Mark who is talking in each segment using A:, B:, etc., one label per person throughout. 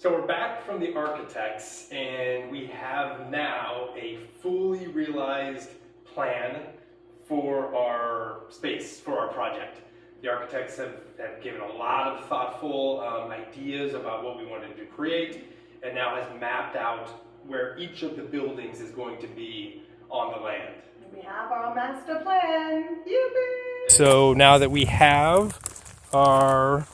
A: So we're back from the architects and we have now a fully realized plan for our space, for our project. The architects have given a lot of thoughtful ideas about what we wanted to create and now has mapped out where each of the buildings is going to be on the land.
B: We have our master plan. Yippee!
A: So now that we have our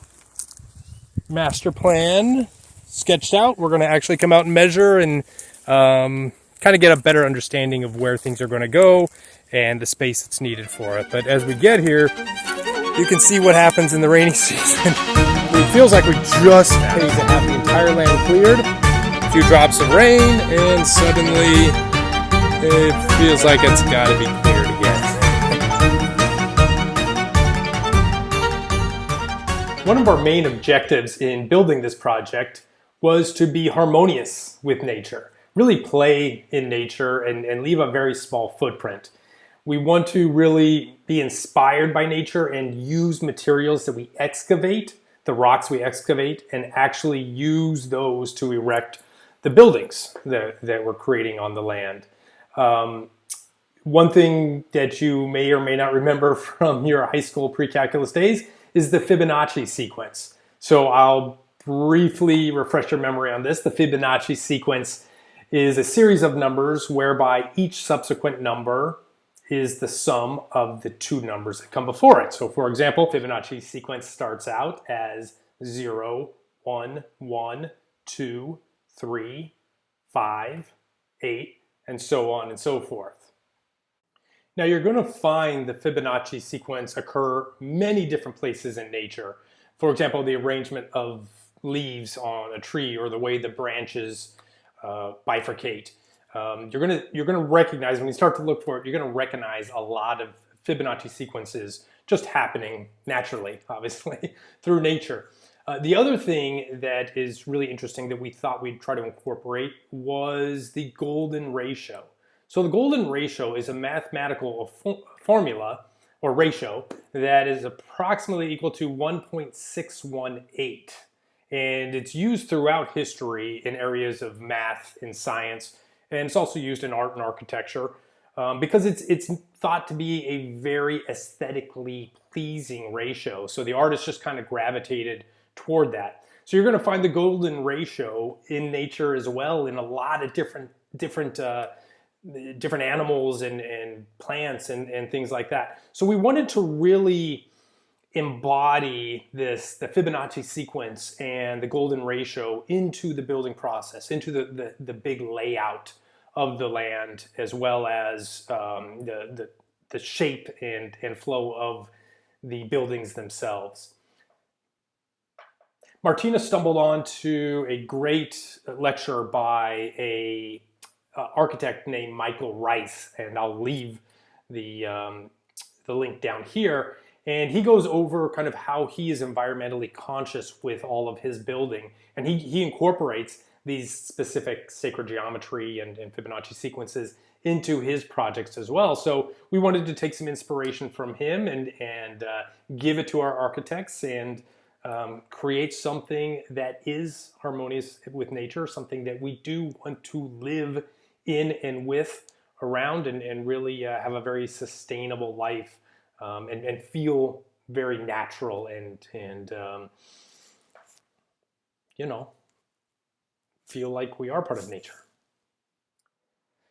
A: master plan sketched out, we're going to actually come out and measure and kind of get a better understanding of where things are going to go and the space that's needed for it. But as we get here, you can see what happens in the rainy season. It feels like we just paid to have the entire land cleared. A few drops of rain and suddenly it feels like it's got to be cleared again. One of our main objectives in building this project was to be harmonious with nature, really play in nature and leave a very small footprint. We want to really be inspired by nature and use materials that we excavate, the rocks we excavate, and actually use those to erect the buildings that we're creating on the land. One thing that you may or may not remember from your high school pre-calculus days is the Fibonacci sequence. So I'll briefly refresh your memory on this. The Fibonacci sequence is a series of numbers whereby each subsequent number is the sum of the two numbers that come before it. So for example, Fibonacci sequence starts out as 0, 1, 1, 2, 3, 5, 8, and so on and so forth. Now you're going to find the Fibonacci sequence occur many different places in nature. For example, the arrangement of leaves on a tree or the way the branches bifurcate. You're gonna recognize, when you start to look for it, you're gonna recognize a lot of Fibonacci sequences just happening naturally, obviously, through nature. The other thing that is really interesting that we thought we'd try to incorporate was the golden ratio. So the golden ratio is a mathematical formula or ratio that is approximately equal to 1.618. And it's used throughout history in areas of math and science, and it's also used in art and architecture because it's thought to be a very aesthetically pleasing ratio. So the artist just kind of gravitated toward that. So you're going to find the golden ratio in nature as well in a lot of different animals and plants and things like that. So we wanted to really embody the Fibonacci sequence and the golden ratio into the building process, into the big layout of the land, as well as the shape and flow of the buildings themselves. Martina stumbled onto a great lecture by a architect named Michael Rice, and I'll leave the link down here. And he goes over kind of how he is environmentally conscious with all of his building, and he incorporates these specific sacred geometry and Fibonacci sequences into his projects as well. So we wanted to take some inspiration from him and give it to our architects and create something that is harmonious with nature, something that we do want to live in and with around and really have a very sustainable life and feel very natural and you know, feel like we are part of nature.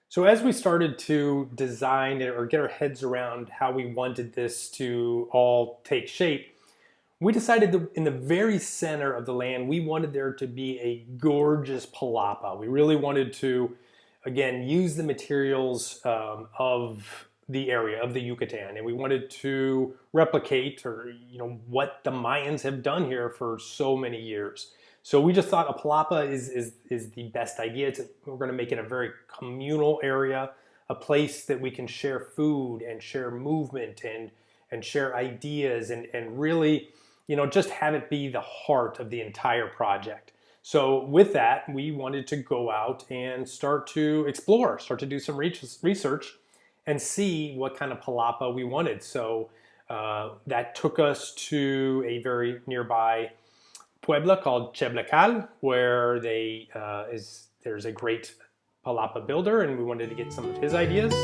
A: So as we started to design or get our heads around how we wanted this to all take shape, we decided that in the very center of the land, we wanted there to be a gorgeous palapa. We really wanted to, again, use the materials of the area of the Yucatan, and we wanted to replicate what the Mayans have done here for so many years. So we just thought a palapa is the best idea. We're going to make it a very communal area, a place that we can share food and share movement and share ideas and really just have it be the heart of the entire project. So with that, we wanted to go out and start to explore, start to do some research and see what kind of palapa we wanted. So that took us to a very nearby pueblo called Cheblecal, where there's a great Palapa builder, and we wanted to get some of his ideas.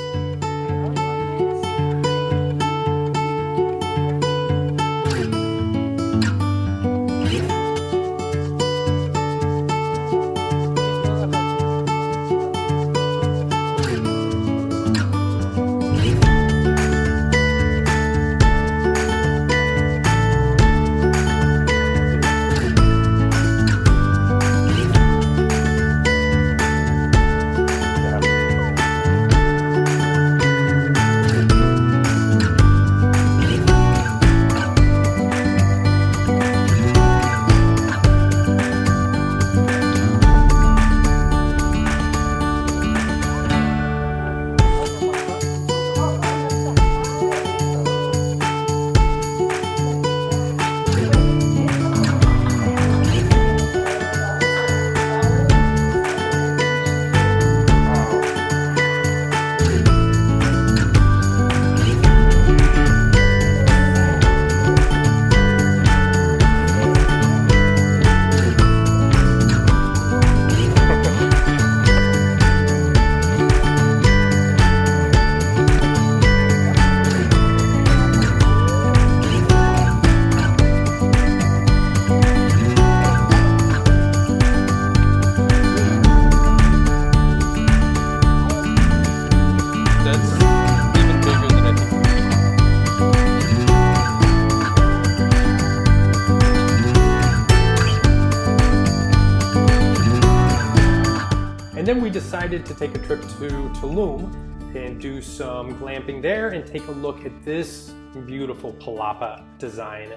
A: Then we decided to take a trip to Tulum and do some glamping there and take a look at this beautiful Palapa design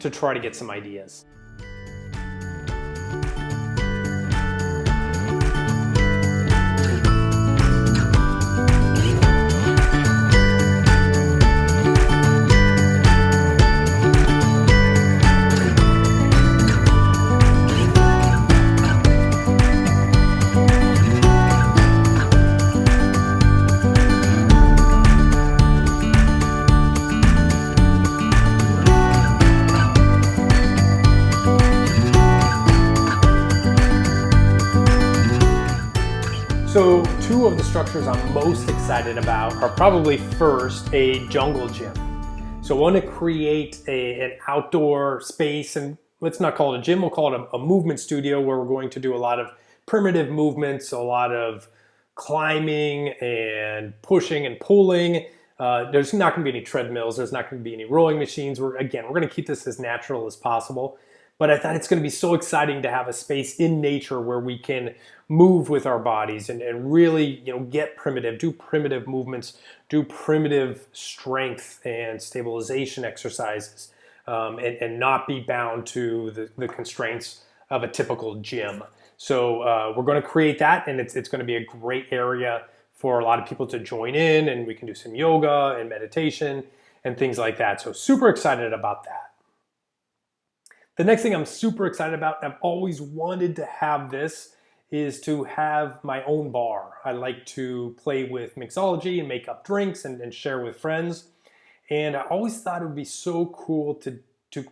A: to try to get some ideas. So two of the structures I'm most excited about are probably first a jungle gym. So I want to create an outdoor space, and let's not call it a gym, we'll call it a movement studio where we're going to do a lot of primitive movements, a lot of climbing and pushing and pulling. There's not going to be any treadmills, there's not going to be any rowing machines. We're going to keep this as natural as possible. But I thought it's going to be so exciting to have a space in nature where we can move with our bodies and really, get primitive, do primitive movements, do primitive strength and stabilization exercises, and not be bound to the constraints of a typical gym. So we're going to create that, and it's going to be a great area for a lot of people to join in, and we can do some yoga and meditation and things like that. So super excited about that. The next thing I'm super excited about, I've always wanted to have this, is to have my own bar. I like to play with mixology and make up drinks and share with friends. And I always thought it would be so cool to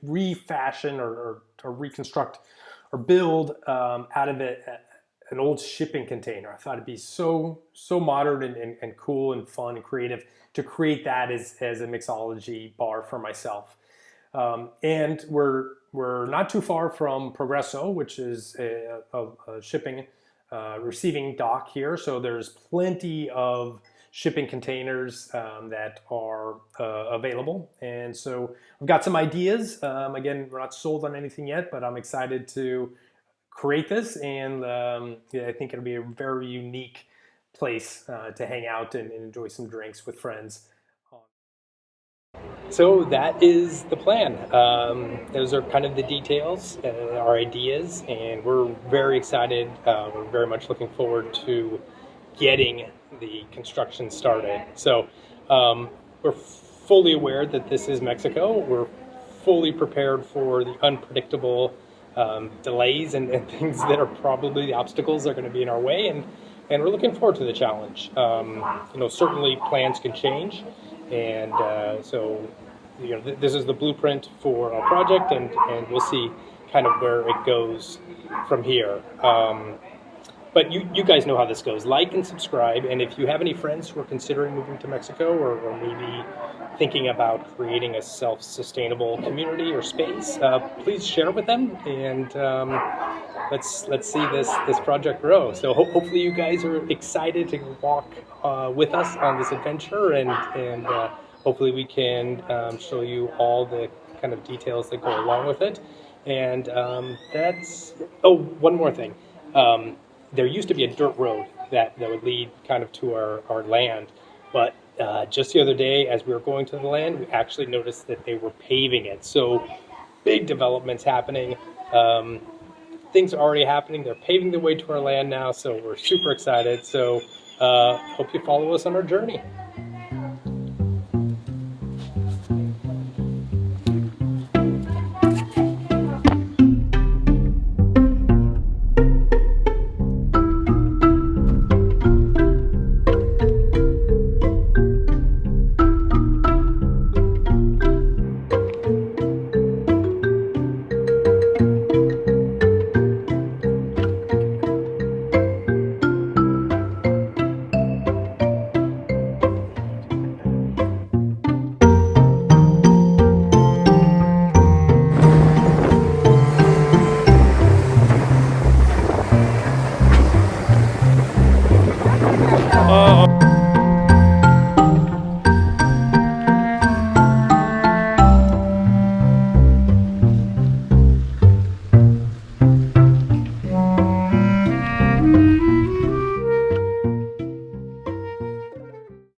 A: refashion or reconstruct or build out of an old shipping container. I thought it'd be so modern and cool and fun and creative to create that as a mixology bar for myself. And we're not too far from Progresso, which is a shipping receiving dock here. So there's plenty of shipping containers that are available. And so I've got some ideas. Again, we're not sold on anything yet, but I'm excited to create this. And I think it'll be a very unique place to hang out and enjoy some drinks with friends. So that is the plan. Those are kind of the details, our ideas, and we're very excited. We're very much looking forward to getting the construction started. So we're fully aware that this is Mexico. We're fully prepared for the unpredictable delays and things that are probably the obstacles that are going to be in our way, and we're looking forward to the challenge. Certainly plans can change. And so, this is the blueprint for our project, and we'll see kind of where it goes from here. But you guys know how this goes. Like and subscribe. And if you have any friends who are considering moving to Mexico, or maybe thinking about creating a self-sustainable community or space, please share with them. And let's see this project grow. So hopefully you guys are excited to walk with us on this adventure, and hopefully we can show you all the kind of details that go along with it. And one more thing. There used to be a dirt road that would lead kind of to our land, but just the other day as we were going to the land, we actually noticed that they were paving it. So big developments happening. Things are already happening. They're paving the way to our land now, so we're super excited. So hope you follow us on our journey.